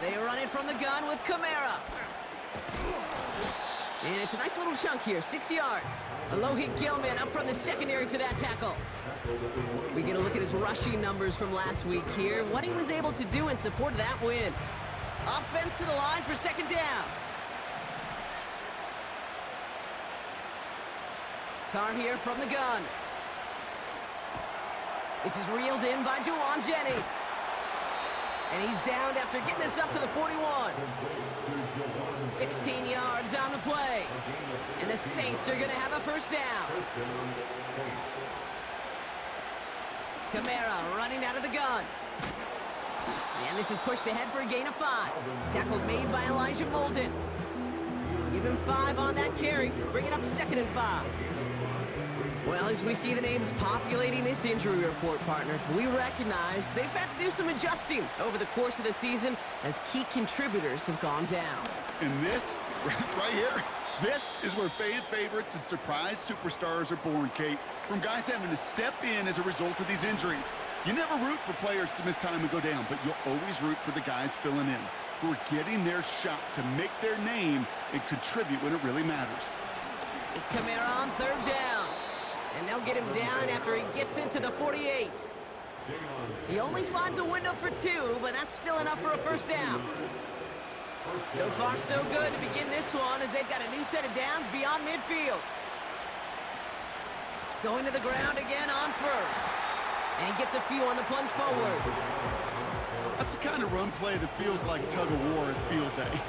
They run it from the gun with Kamara. And it's a nice little chunk here, 6 yards. A low-hit Gilman up from the secondary for that tackle. We get a look at his rushing numbers from last week here, what he was able to do in support of that win. Offense to the line for second down. Carr here from the gun. This is reeled in by Juwan Jennings. And he's downed after getting this up to the 41. 16 yards on the play. And the Saints are going to have a first down. Kamara running out of the gun. And this is pushed ahead for a gain of 5. Tackle made by Elijah Molden. Give him 5 on that carry. Bring it up 2nd and 5. Well, as we see the names populating this injury report, partner, we recognize they've had to do some adjusting over the course of the season as key contributors have gone down. And this, right here, this is where fan favorites and surprise superstars are born, Kate. From guys having to step in as a result of these injuries. You never root for players to miss time and go down, but you'll always root for the guys filling in, who are getting their shot to make their name and contribute when it really matters. It's Kamara on 3rd down. And they'll get him down after he gets into the 48. He only finds a window for 2, but that's still enough for a first down. So far, so good to begin this one as they've got a new set of downs beyond midfield. Going to the ground again on 1st. And he gets a few on the plunge forward. That's the kind of run play that feels like tug-of-war at field day.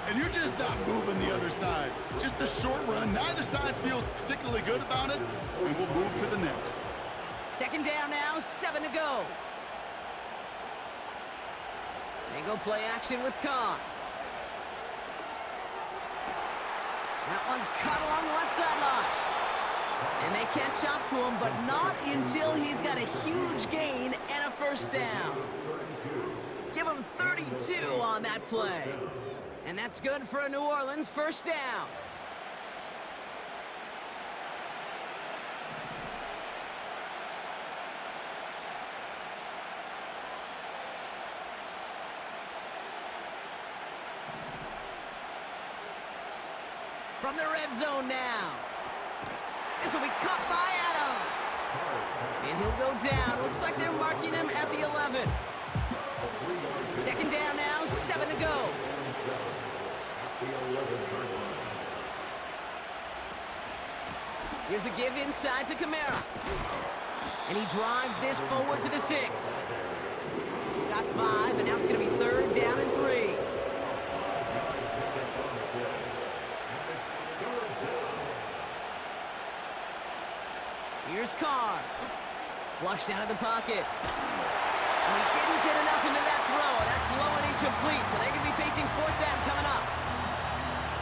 And you're just not moving the other side. Just a short run. Neither side feels particularly good about it, and we'll move to the next. 2nd down now, 7 to go. They go play action with Khan. That one's cut along the left sideline. And they catch up to him, but not until he's got a huge gain and a first down. Give him 32 on that play. And that's good for a New Orleans first down. From the red zone now. This will be caught by Adams. And he'll go down. Looks like they're marking him at the 11. 2nd down now, 7 to go. Here's a give inside to Kamara. And he drives this forward to the 6. Got 5, and now it's going to be 3rd down and 3. Here's Carr. Flushed out of the pocket. And he didn't get enough into that throw. That's low and incomplete, so they're going to be facing 4th down coming up.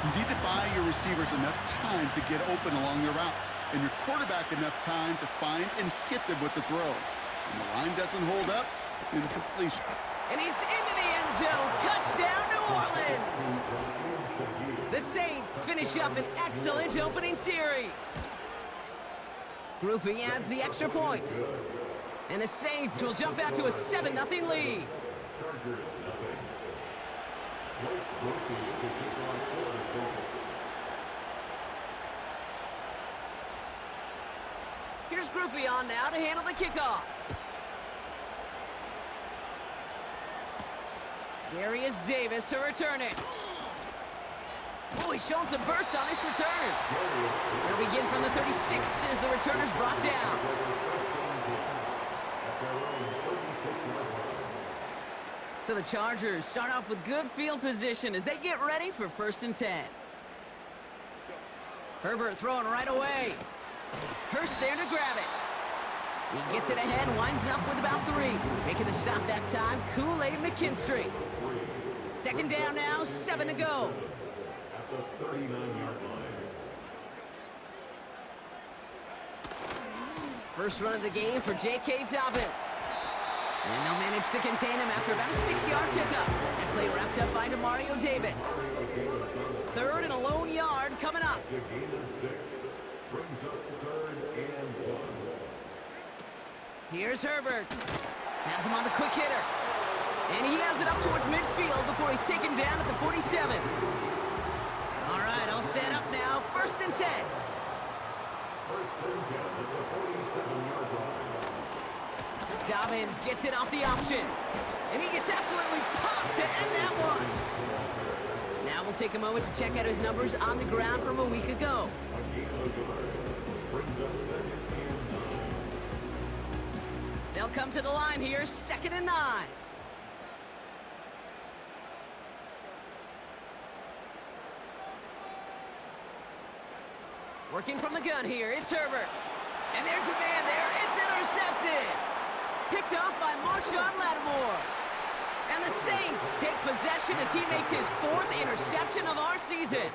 You need to buy your receivers enough time to get open along their route, and your quarterback enough time to find and hit them with the throw. When the line doesn't hold up, incompletion. And he's into the end zone. Touchdown, New Orleans! The Saints finish up an excellent opening series. Groupie adds the extra point. And the Saints will jump out to a 7-0 lead. Here's Groupie on now to handle the kickoff. Darius Davis to return it. Oh, he's showing some burst on this return. They'll begin from the 36 as the returner's brought down. So the Chargers start off with good field position as they get ready for 1st and 10. Herbert throwing right away. Hurst there to grab it. He gets it ahead, winds up with about 3. Making the stop that time, Kool-Aid McKinstry. 2nd down now, 7 to go. At the 39-yard line. First run of the game for J.K. Dobbins. And they'll manage to contain him after about a 6-yard pickup. That play wrapped up by Demario Davis. 3rd and a lone yard coming up. Here's Herbert. Has him on the quick hitter. And he has it up towards midfield before he's taken down at the 47. All right, all set up now. 1st and 10. Dobbins gets it off the option. And he gets absolutely popped to end that one. Now we'll take a moment to check out his numbers on the ground from a week ago. They'll come to the line here, 2nd and 9. Working from the gun here, it's Herbert. And there's a man there, it's intercepted. Picked off by Marshawn Lattimore. And the Saints take possession as he makes his 4th interception of our season.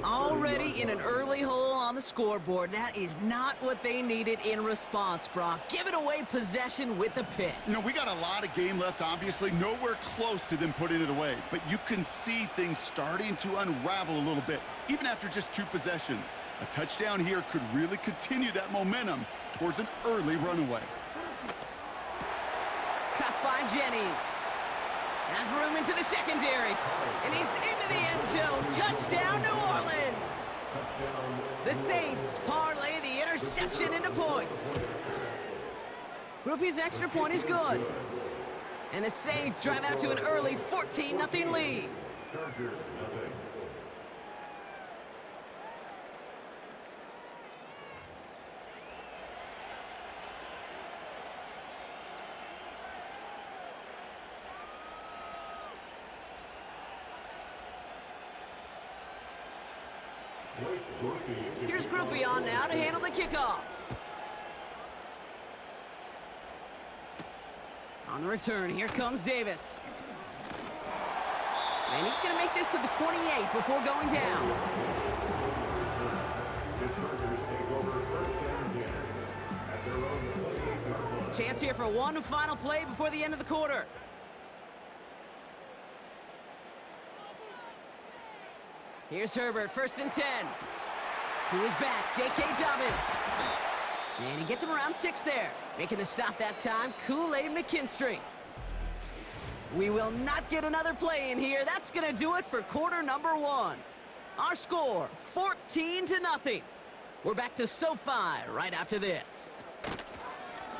Already in an early hole on the scoreboard. That is not what they needed in response, Brock. Giving away possession with the pick. You know, we got a lot of game left, obviously. Nowhere close to them putting it away. But you can see things starting to unravel a little bit, even after just 2 possessions. A touchdown here could really continue that momentum towards an early runaway. Cut by Jennings. Has room into the secondary. And he's into the end zone. Touchdown, New Orleans. The Saints parlay the interception into points. Groupie's extra point is good. And the Saints drive out to an early 14-0 lead. Here's Groupie on now to handle the kickoff. On the return, here comes Davis. And he's going to make this to the 28 before going down. Chance here for one final play before the end of the quarter. Here's Herbert, 1st and 10. To his back, J.K. Dobbins. And he gets him around 6 there. Making the stop that time, Kool-Aid McKinstry. We will not get another play in here. That's going to do it for quarter number 1. Our score, 14-0. We're back to SoFi right after this.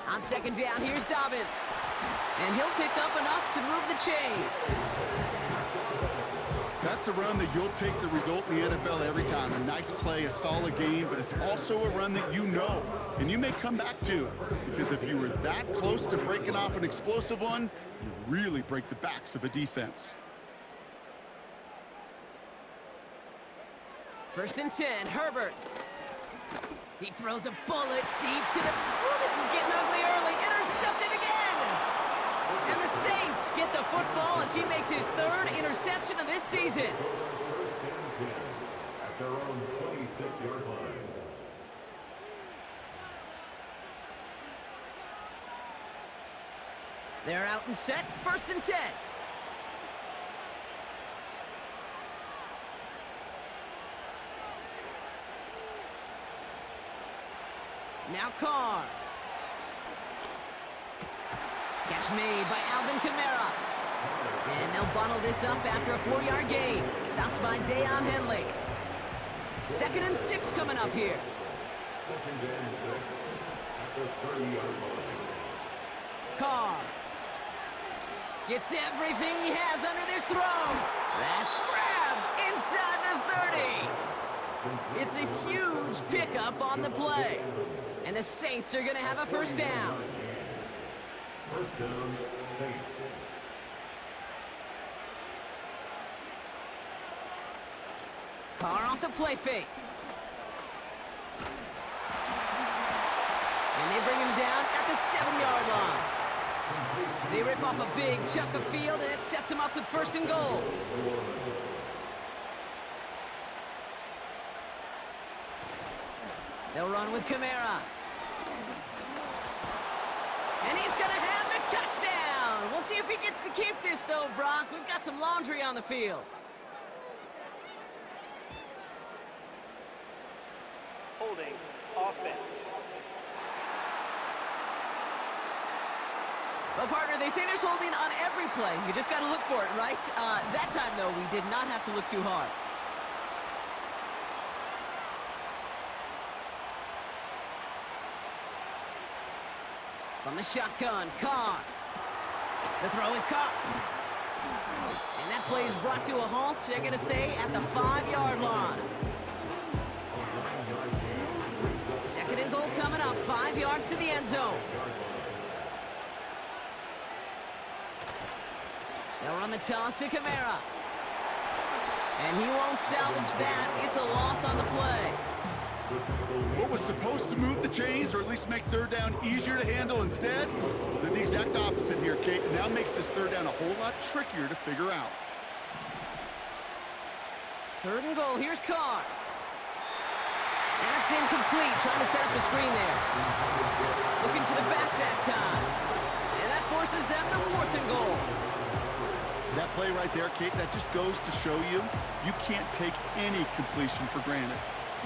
On 2nd down, here's Dobbins. And he'll pick up enough to move the chains. That's a run that you'll take the result in the NFL every time. A nice play, a solid game, but it's also a run that you know, and you may come back to. Because if you were that close to breaking off an explosive one, you really break the backs of a defense. 1st and 10, Herbert. He throws a bullet deep to the... Oh, this is getting ugly early. Intercepted again! And the Saints get the football as he makes his 3rd interception of this season. At their own 26-yard line. They're out and set, 1st and 10. Now Carr. Catch made by Alvin Kamara. And they'll bundle this up after a 4-yard gain. Stopped by Deion Henley. 2nd and 6 coming up here. 2nd and 6 at the 30-yard line. Carr gets everything he has under this throw. That's grabbed inside the 30. It's a huge pickup on the play. And the Saints are going to have a 1st down. 1st down, Saints. Carr off the play fake. And they bring him down at the 7-yard line. They rip off a big chunk of field, and it sets him up with 1st and goal. They'll run with Kamara. And he's going to have the touchdown. We'll see if he gets to keep this, though, Brock. We've got some laundry on the field. Holding offense. Well, partner, they say there's holding on every play. You just got to look for it, right? That time, though, we did not have to look too hard. From the shotgun, Carr. The throw is caught. And that play is brought to a halt, they're going to say, at the 5-yard line. Second and goal coming up, 5 yards to the end zone. They'll run the toss to Kamara. And he won't salvage that. It's a loss on the play. What was supposed to move the chains, or at least make third down easier to handle instead, did the exact opposite here, Kate, and now makes this third down a whole lot trickier to figure out. Third and goal, here's Carr. That's incomplete, trying to set up the screen there. Looking for the back that time. And that forces them to fourth and goal. That play right there, Kate, that just goes to show you, you can't take any completion for granted.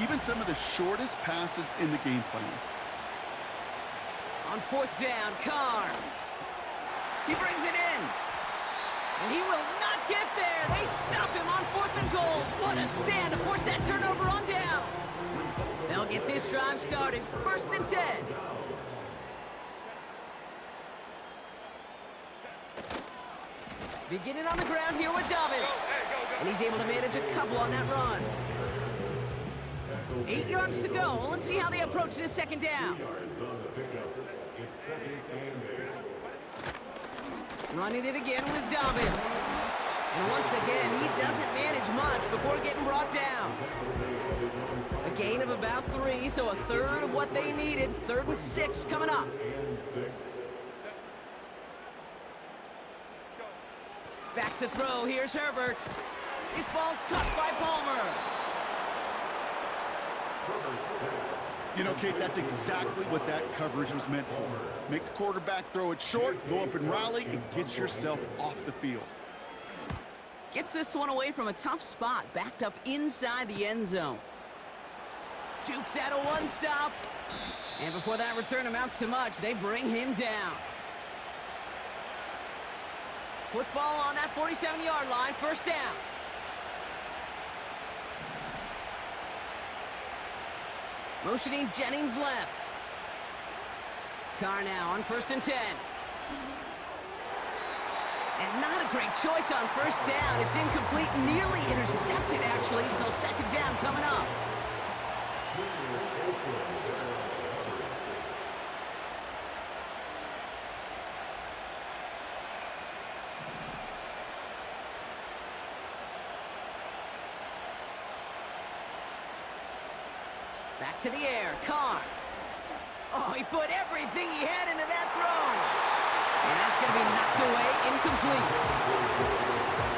Even some of the shortest passes in the game plan. On fourth down, Carr. He brings it in. And he will not get there. They stop him on fourth and goal. What a stand to force that turnover on downs. They'll get this drive started. First and 10. Beginning on the ground here with Dobbins. And he's able to manage a couple on that run. 8 yards to go. Let's see how they approach this second down. Running it again with Dobbins. And once again, he doesn't manage much before getting brought down. A gain of about 3, so a third of what they needed. 3rd and 6 coming up. Back to throw. Here's Herbert. This ball's cut by Palmer. You know, Kate, that's exactly what that coverage was meant for. Make the quarterback throw it short, go up and rally, and get yourself off the field. Gets this one away from a tough spot, backed up inside the end zone. Jukes out a one-stop. And before that return amounts to much, they bring him down. Football on that 47-yard line, first down. Motioning Jennings left. Carr now on 1st and 10. And not a great choice on first down. It's incomplete, nearly intercepted actually, so second down coming up. Back to the air, Carr. Oh, he put everything he had into that throw. And that's going to be knocked away, incomplete.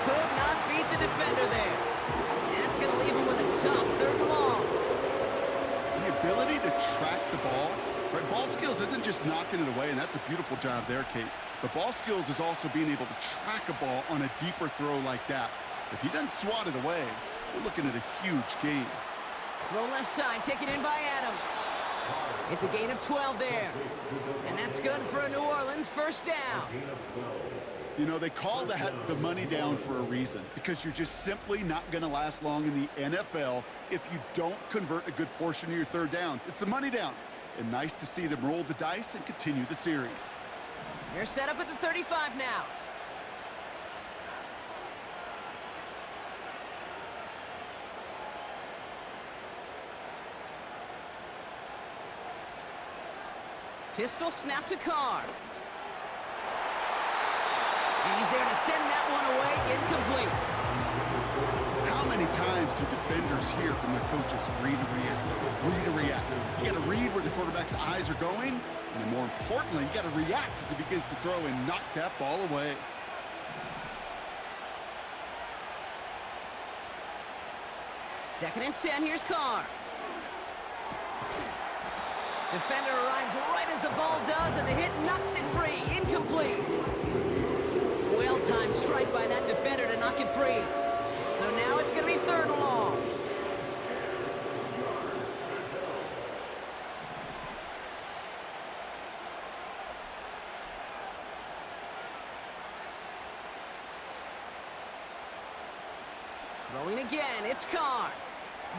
Could not beat the defender there. And that's going to leave him with a tough 3rd and long. The ability to track the ball, right? Ball skills isn't just knocking it away, and that's a beautiful job there, Kate. But ball skills is also being able to track a ball on a deeper throw like that. If he doesn't swat it away, we're looking at a huge gain. Throw left side, taken in by Adams. It's a gain of 12 there. And that's good for a New Orleans first down. You know, they call that the money down for a reason, because you're just simply not going to last long in the NFL if you don't convert a good portion of your third downs. It's the money down. And nice to see them roll the dice and continue the series. They're set up at the 35 now. Pistol snap to Carr. And he's there to send that one away, incomplete. How many times do defenders hear from their coaches, read and react, read and react? You got to read where the quarterback's eyes are going, and then more importantly, you got to react as he begins to throw and knock that ball away. Second and 10, here's Carr. Defender arrives right as the ball does, and the hit knocks it free. Incomplete. Well-timed strike by that defender to knock it free. So now it's going to be 3rd and long. again, it's Carr.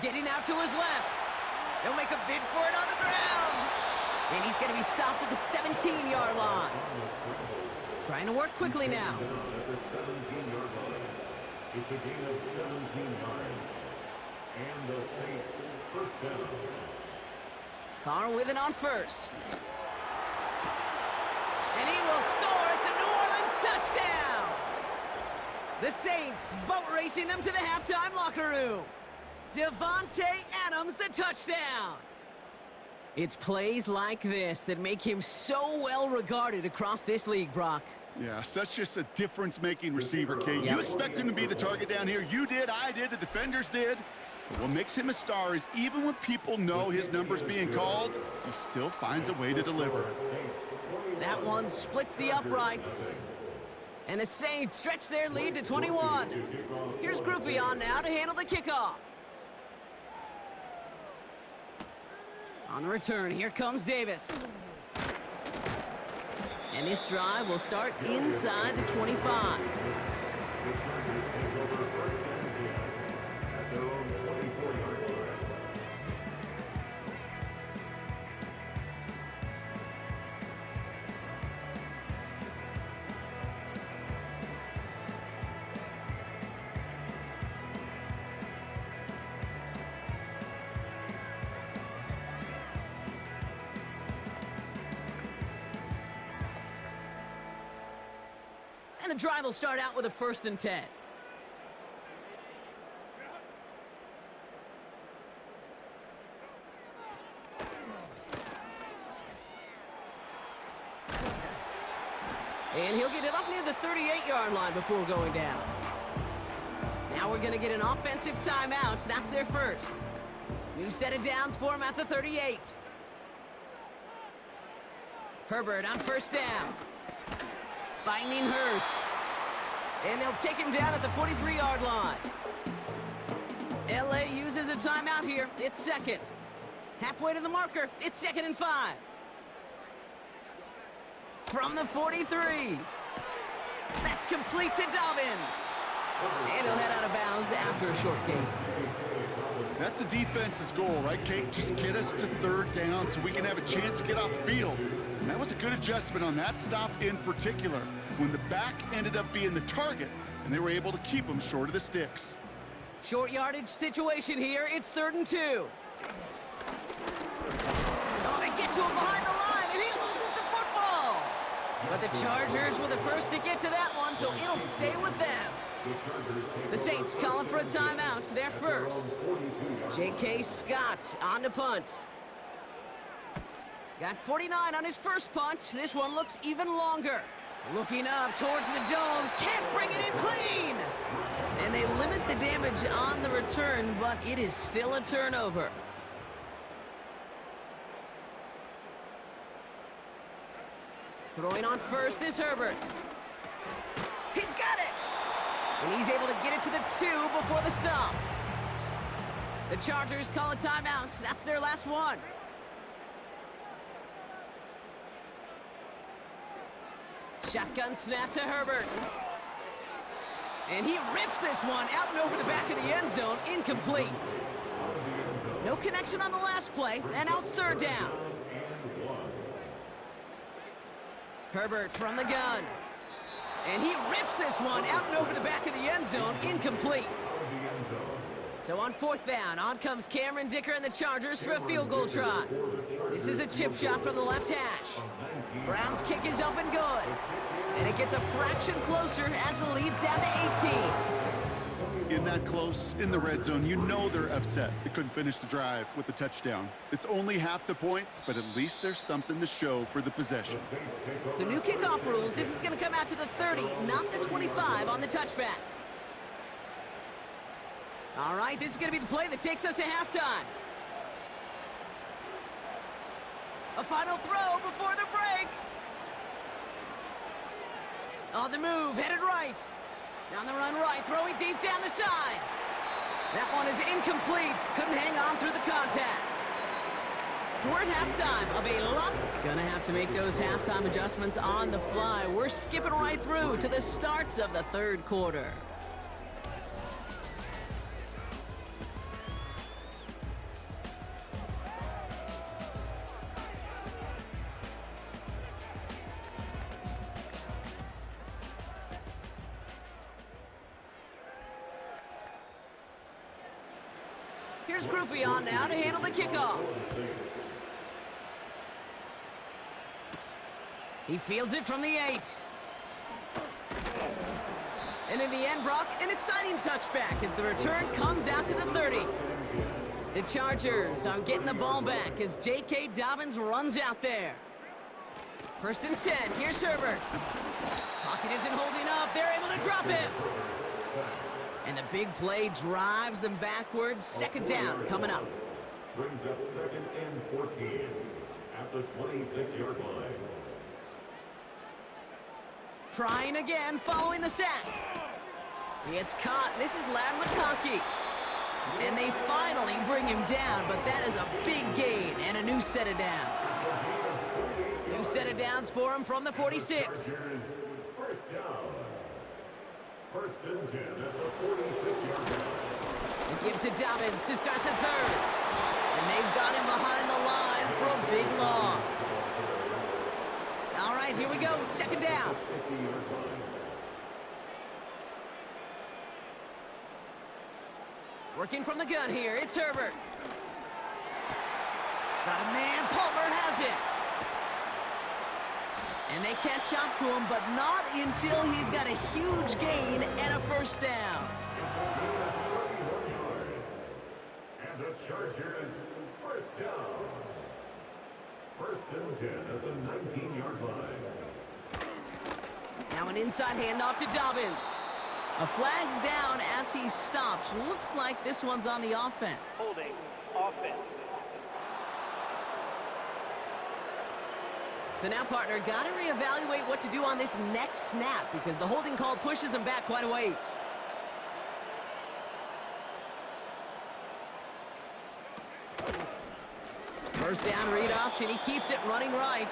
Getting out to his left. He'll make a bid for it on the ground. And he's going to be stopped at the 17-yard line. Trying to work quickly now. At the 17-yard line. It's a gain of 17 yards. And the Saints first down. Carr with it on first. And he will score. It's a New Orleans touchdown. The Saints boat racing them to the halftime locker room. Devontae Adams, the touchdown. It's plays like this that make him so well regarded across this league, Brock. Yeah, such just a difference-making receiver, Kate. You expect him to be the target down here. You did, I did, the defenders did. But what makes him a star is even when people know his number's being called, he still finds a way to deliver. That one splits the uprights. And the Saints stretch their lead to 21. Here's Groupie on now to handle the kickoff. On the return, here comes Davis. And this drive will start inside the 25. And the drive will start out with a 1st and 10. And he'll get it up near the 38-yard line before going down. Now we're going to get an offensive timeout. That's their first. New set of downs for him at the 38. Herbert on 1st down. Finding Hurst. And they'll take him down at the 43-yard line. LA uses a timeout here. It's 2nd. Halfway to the marker. It's 2nd and 5. From the 43. That's complete to Dobbins. And he'll head out of bounds after a short gain. That's a defense's goal, right, Kate? Just get us to 3rd down so we can have a chance to get off the field. And that was a good adjustment on that stop in particular, when the back ended up being the target, and they were able to keep him short of the sticks. Short yardage situation here. It's 3rd and 2. Oh, they get to him behind the line, and he loses the football. But the Chargers were the first to get to that one, so it'll stay with them. The Saints calling for a timeout. They're first. J.K. Scott on to punt. Got 49 on his first punt. This one looks even longer. Looking up towards the dome. Can't bring it in clean. And they limit the damage on the return, but it is still a turnover. Throwing on first is Herbert. He's got it. And he's able to get it to the 2 before the stop. The Chargers call a timeout. That's their last one. Shotgun snap to Herbert. And he rips this one out and over the back of the end zone. Incomplete. No connection on the last play, and now it's 3rd down. Herbert from the gun. And he rips this one out and over the back of the end zone. Incomplete. So on 4th down, on comes Cameron Dicker and the Chargers for a field goal try. This is a chip shot from the left hash. Brown's kick is up and good. And it gets a fraction closer as the lead's down to 18. In that close, in the red zone, you know they're upset. They couldn't finish the drive with the touchdown. It's only half the points, but at least there's something to show for the possession. So new kickoff rules. This is going to come out to the 30, not the 25 on the touchback. All right, this is going to be the play that takes us to halftime. A final throw before the break. On the move, headed right. Down the run right, throwing deep down the side. That one is incomplete. Couldn't hang on through the contact. So we're at halftime of a lot. Gonna have to make those halftime adjustments on the fly. We're skipping right through to the starts of the 3rd quarter. Here's Groupie on now to handle the kickoff. He fields it from the 8. And in the end, Brock, an exciting touchback as the return comes out to the 30. The Chargers are getting the ball back as J.K. Dobbins runs out there. 1st and 10, here's Herbert. Pocket isn't holding up, they're able to drop him. And the big play drives them backwards. 2nd down coming up. Brings up 2nd and 14 at the 26-yard line. Trying again, following the sack. It's caught. This is Lad McConkey. And they finally bring him down, but that is a big gain and a new set of downs. New set of downs for him from the 46. 1st down. 1st and 10 at the 46-yard line. They give to Dobbins to start the 3rd. And they've got him behind the line for a big loss. All right, here we go. 2nd down. Working from the gun here, it's Herbert. Got a man, Palmer has it. And they catch up to him, but not until he's got a huge gain and a 1st down. And the Chargers, 1st down. 1st and 10 at the 19-yard line. Now an inside handoff to Dobbins. A flag's down as he stops. Looks like this one's on the offense. Holding offense. So now, partner, got to reevaluate what to do on this next snap because the holding call pushes him back quite a ways. First down read option. He keeps it running right.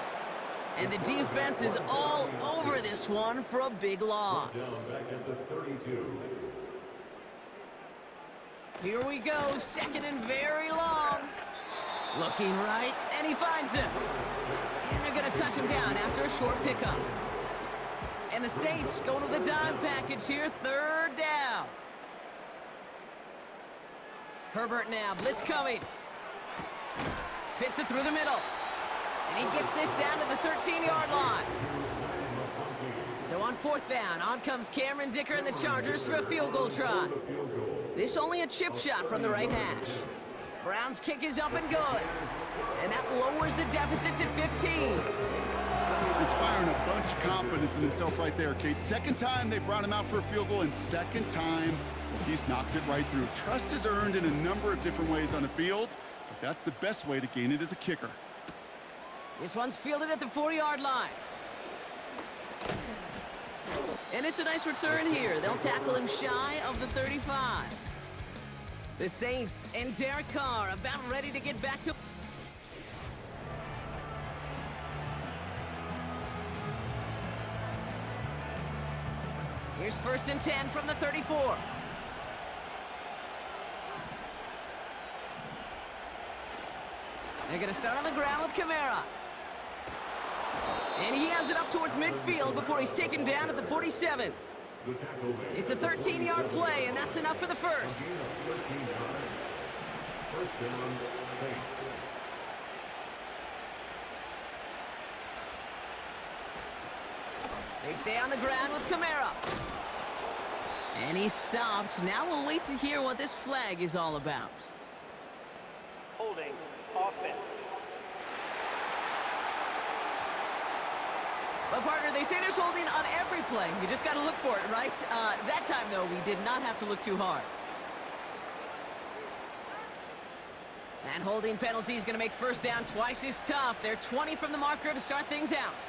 And the defense is all over this one for a big loss. Down back at the 32. Here we go. 2nd and very long. Looking right, and he finds him. And they're going to touch him down after a short pickup. And the Saints going with a dime package here. 3rd down. Herbert now. Blitz coming. Fits it through the middle. And he gets this down to the 13-yard line. So on 4th down, on comes Cameron Dicker and the Chargers for a field goal try. This only a chip shot from the right hash. Brown's kick is up and good. And that lowers the deficit to 15. Inspiring a bunch of confidence in himself right there, Kate. 2nd time they brought him out for a field goal, and 2nd time he's knocked it right through. Trust is earned in a number of different ways on the field, but that's the best way to gain it as a kicker. This one's fielded at the 40-yard line. And it's a nice return here. They'll tackle him shy of the 35. The Saints and Derek Carr about ready to get back to... Here's 1st and 10 from the 34. They're going to start on the ground with Kamara. And he has it up towards midfield before he's taken down at the 47. It's a 13-yard play, and that's enough for the 1st. 1st down, Saints. They stay on the ground with Kamara. And he stopped. Now we'll wait to hear what this flag is all about. Holding offense. Well, partner, they say there's holding on every play. You just got to look for it, right? That time, though, we did not have to look too hard. And holding penalty is going to make 1st down twice as tough. They're 20 from the marker to start things out.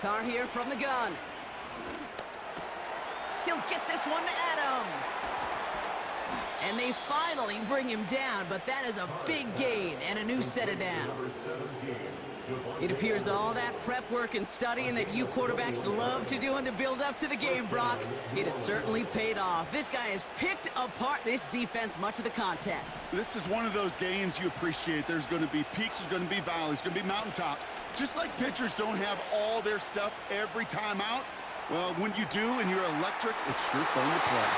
Carr here from the gun. He'll get this one to Adams. And they finally bring him down, but that is a big gain and a new set of downs. It appears all that prep work and studying that you quarterbacks love to do in the build-up to the game, Brock, it has certainly paid off. This guy has picked apart this defense much of the contest. This is one of those games you appreciate. There's going to be peaks, there's going to be valleys, going to be mountaintops. Just like pitchers don't have all their stuff every time out, well, when you do and you're electric, it's sure fun to play.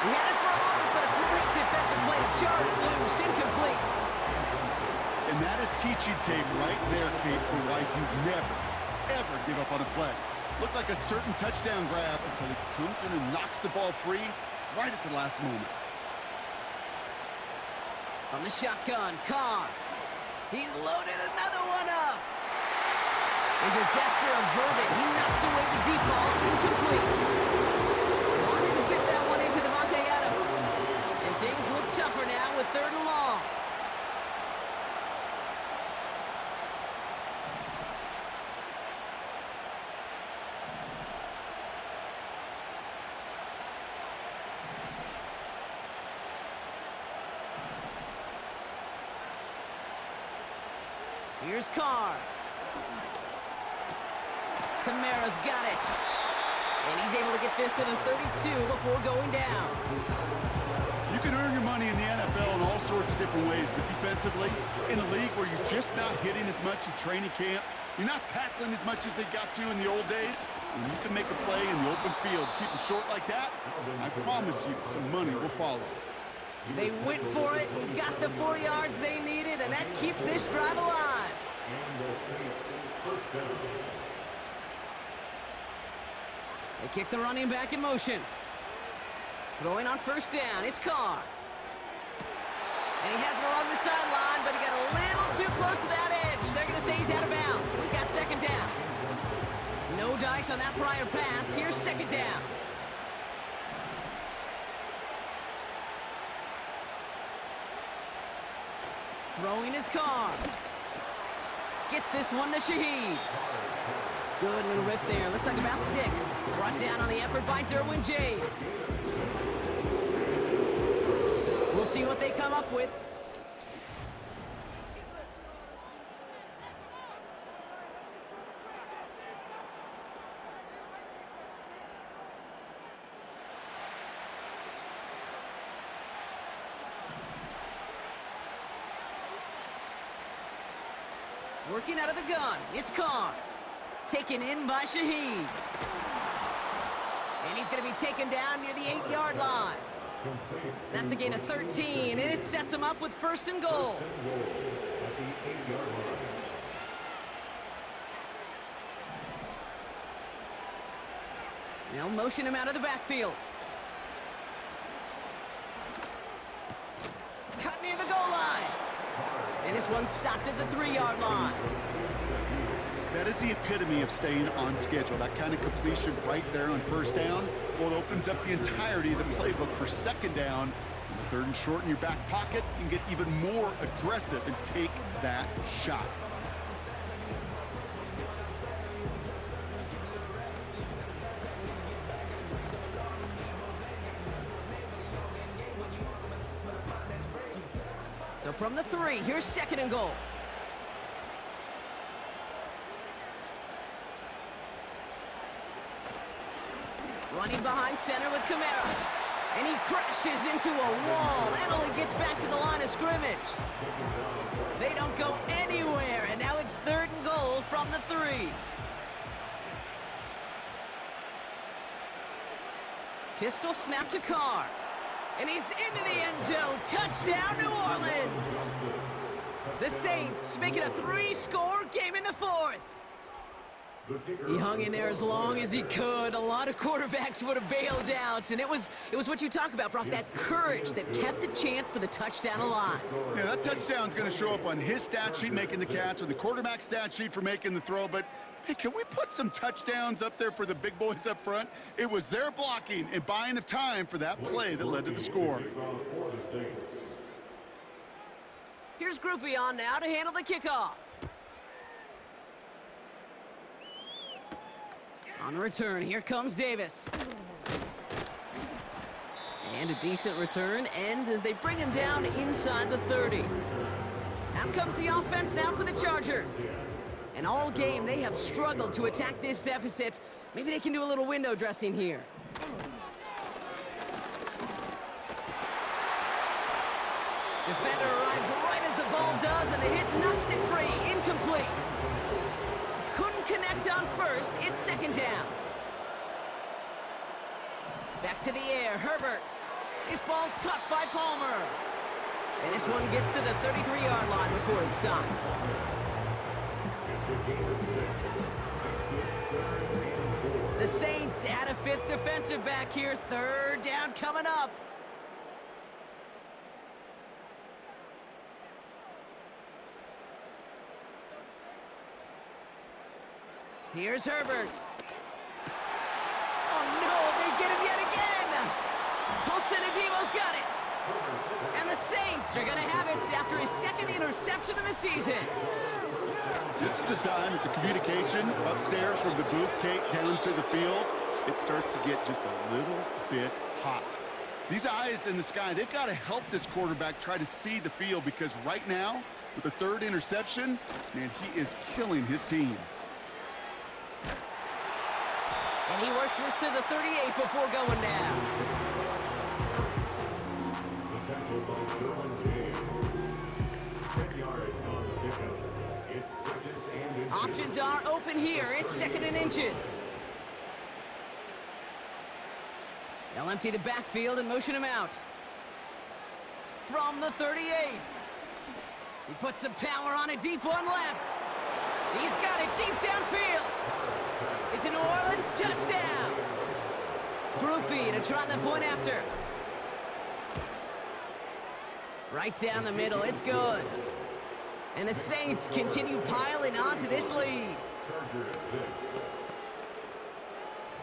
We had it for a moment, but a jar it loose, incomplete. And that is teaching tape right there, Kate, for why you never, ever give up on a play. Looked like a certain touchdown grab until he comes in and knocks the ball free right at the last moment. From the shotgun, Carr. He's loaded another one up. And disaster averted. He knocks away the deep ball, incomplete. Wanted to fit that one into Devontae Adams. And things look tougher now with 3rd and long. Here's Carr. Kamara's got it. And he's able to get this to the 32 before going down. You can earn your money in the NFL in all sorts of different ways, but defensively, in a league where you're just not hitting as much in training camp, you're not tackling as much as they got to in the old days, when you can make a play in the open field, keep them short like that, I promise you some money will follow. They went for it and got the 4 yards they needed, and that keeps this drive alive. They kick the running back in motion. Throwing on 1st down, it's Carr. And he has it along the sideline, but he got a little too close to that edge. They're going to say he's out of bounds. We've got 2nd down. No dice on that prior pass. Here's 2nd down. Throwing his Carr. Gets this one to Shaheed. Good little rip there. Looks like about 6. Brought down on the effort by Derwin James. We'll see what they come up with. Working out of the gun, it's Carr. Taken in by Shaheed. And he's going to be taken down near the 8-yard line. That's a gain of 13, and it sets him up with 1st and goal. They'll motion him out of the backfield. Cut near the goal line. And this one's stopped at the 3-yard line. That is the epitome of staying on schedule. That kind of completion right there on 1st down. Well, it opens up the entirety of the playbook for 2nd down. 3rd and short in your back pocket, you can get even more aggressive and take that shot. So from the 3, here's 2nd and goal. Running behind center with Kamara. And he crashes into a wall. That only gets back to the line of scrimmage. They don't go anywhere, and now it's 3rd and goal from the 3. Pistol snap to Carr. And he's into the end zone. Touchdown, New Orleans. The Saints make it a 3-score game in the 4th. He hung in there as long as he could. A lot of quarterbacks would have bailed out, and it was what you talk about, Brock, that courage that kept the chant for the touchdown alive. Yeah, that touchdown's going to show up on his stat sheet making the catch, or the quarterback stat sheet for making the throw, but hey, can we put some touchdowns up there for the big boys up front? It was their blocking and buying of time for that play that led to the score. Here's Groupie on now to handle the kickoff. On the return, here comes Davis. And a decent return ends as they bring him down inside the 30. Out comes the offense now for the Chargers. And all game, they have struggled to attack this deficit. Maybe they can do a little window dressing here. Defender arrives right as the ball does, and the hit knocks it free. Incomplete. Couldn't connect on 1st. It's 2nd down. Back to the air. Herbert. This ball's caught by Palmer. And this one gets to the 33-yard line before it's stopped. It's a gain of 6. Makes it 3rd and 4. The Saints add a 5th defensive back here. 3rd down coming up. Here's Herbert. Oh, no, they get him yet again. Colsenadimo's got it. And the Saints are going to have it after his 2nd interception of the season. This is a time that the communication upstairs from the booth, Kate, down to the field, it starts to get just a little bit hot. These eyes in the sky, they've got to help this quarterback try to see the field, because right now, with the 3rd interception, man, he is killing his team. And he works this to the 38 before going down. The tackle by Derwin James. 10 yards on the pickup. It's 2nd and inches. Options are open here. It's 2nd and inches. They'll empty the backfield and motion him out. From the 38. He puts some power on a deep one left. He's got it deep downfield. It's a New Orleans touchdown. Groupie to try the point after. Right down the middle. It's good. And the Saints continue piling on to this lead. Charger at 6.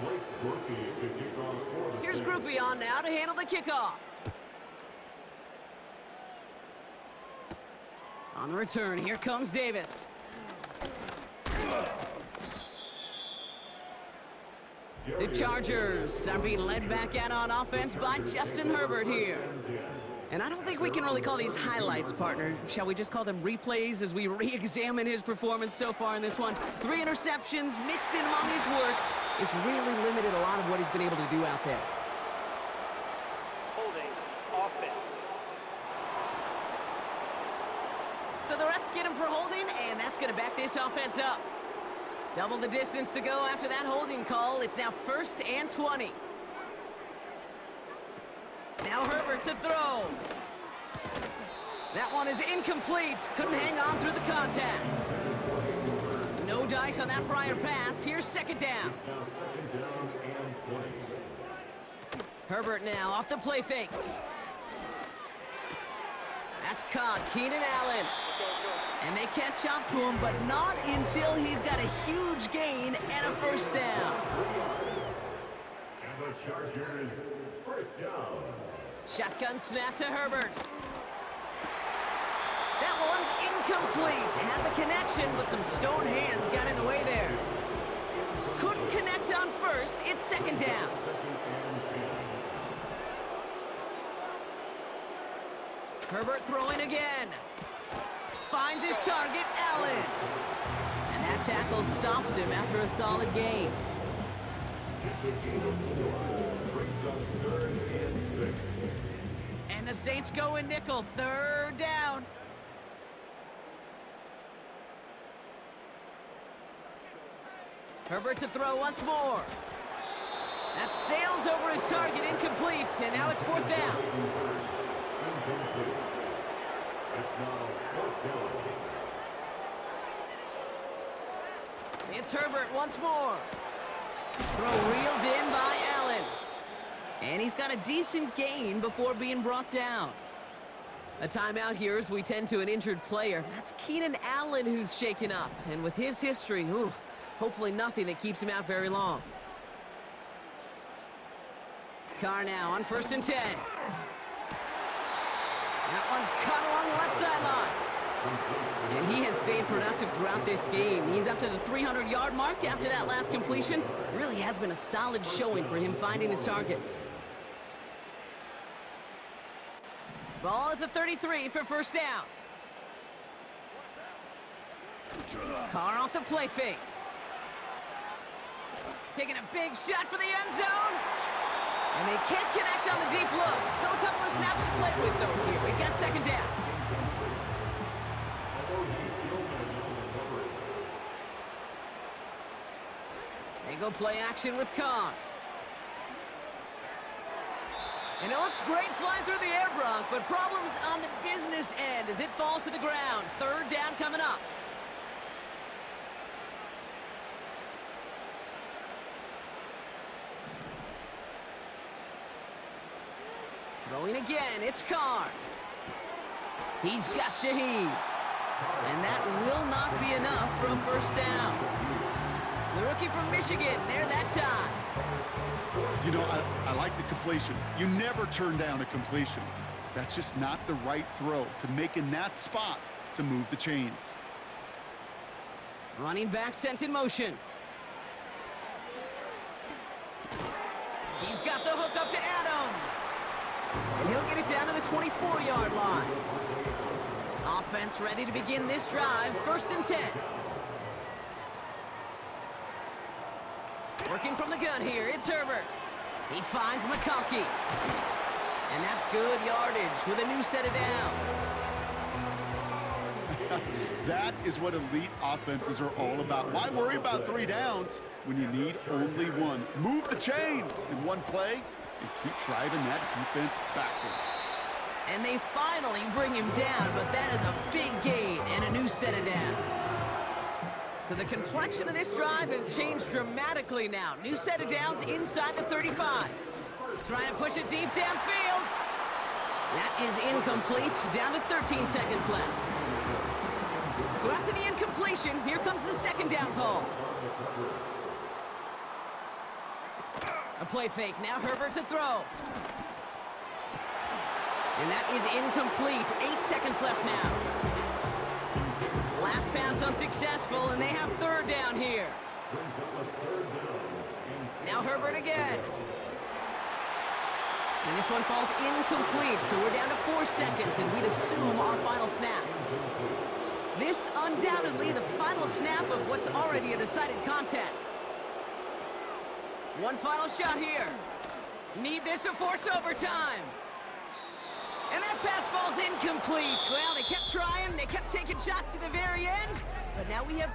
Blake Groupie to kick off for the Here's Saints. Groupie on now to handle the kickoff. On the return, here comes Davis. The Chargers are being led back out on offense by Justin Herbert here. And I don't think we can really call these highlights, partner. Shall we just call them replays as we re-examine his performance so far in this one? 3 interceptions mixed in among his work. It's really limited a lot of what he's been able to do out there. Holding. Offense. So the refs get him for holding, and that's going to back this offense up. Double the distance to go after that holding call. It's now 1st and 20. Now Herbert to throw. That one is incomplete. Couldn't hang on through the contact. No dice on that prior pass. Here's 2nd down. Now 2nd down and 20. Herbert now off the play fake. That's caught. Keenan Allen. And they catch up to him, but not until he's got a huge gain and a 1st down. 3 yards. And the Chargers 1st down. Shotgun snap to Herbert. That one's incomplete. Had the connection, but some stone hands got in the way there. Couldn't connect on 1st. It's 2nd down. 2nd and 10. Herbert throwing again. Finds his target, Allen. And that tackle stops him after a solid gain. It's a gain of 4. Brings up 3rd and 6. And the Saints go in nickel. 3rd down. Herbert to throw once more. That sails over his target, incomplete. And now it's 4th down. Incomplete. It's now 4th down. It's Herbert once more. Throw reeled in by Allen. And he's got a decent gain before being brought down. A timeout here as we tend to an injured player. That's Keenan Allen who's shaken up. And with his history, hopefully nothing that keeps him out very long. Carr now on 1st and 10. That one's cut along the left sideline. And he has stayed productive throughout this game. He's up to the 300-yard mark after that last completion. It really has been a solid showing for him finding his targets. Ball at the 33 for 1st down. Carr off the play fake. Taking a big shot for the end zone. And they can't connect on the deep look. Still a couple of snaps to play with, though, here. We've got 2nd down. They go play action with Carr. And it looks great flying through the air, Bronk, but problems on the business hand as it falls to the ground. Third down coming up. Throwing again, it's Carr. He's got Shaheed. And that will not be enough for a first down. The rookie from Michigan, there that time. You know, I like the completion. You never turn down a completion. That's just not the right throw to make in that spot to move the chains. Running back sent in motion. He's got the hook up to Adams. And he'll get it down to the 24-yard line. Offense ready to begin this drive. 1st and 10. Working from the gun here, it's Herbert. He finds McConkey. And that's good yardage with a new set of downs. That is what elite offenses are all about. Why worry about 3 downs when you need only 1? Move the chains in one play and keep driving that defense backwards. And they finally bring him down, but that is a big gain and a new set of downs. So the complexion of this drive has changed dramatically now. New set of downs inside the 35. Trying to push it deep downfield. That is incomplete. Down to 13 seconds left. So after the incompletion, here comes the 2nd down call. A play fake. Now Herbert to throw. And that is incomplete. 8 seconds left now. Last pass unsuccessful, and they have 3rd down here. Now Herbert again. And this one falls incomplete, so we're down to 4 seconds, and we'd assume our final snap. This undoubtedly the final snap of what's already a decided contest. One final shot here. Need this to force overtime. And that pass falls incomplete. Well, they kept trying, they kept taking shots to the very end, but now we have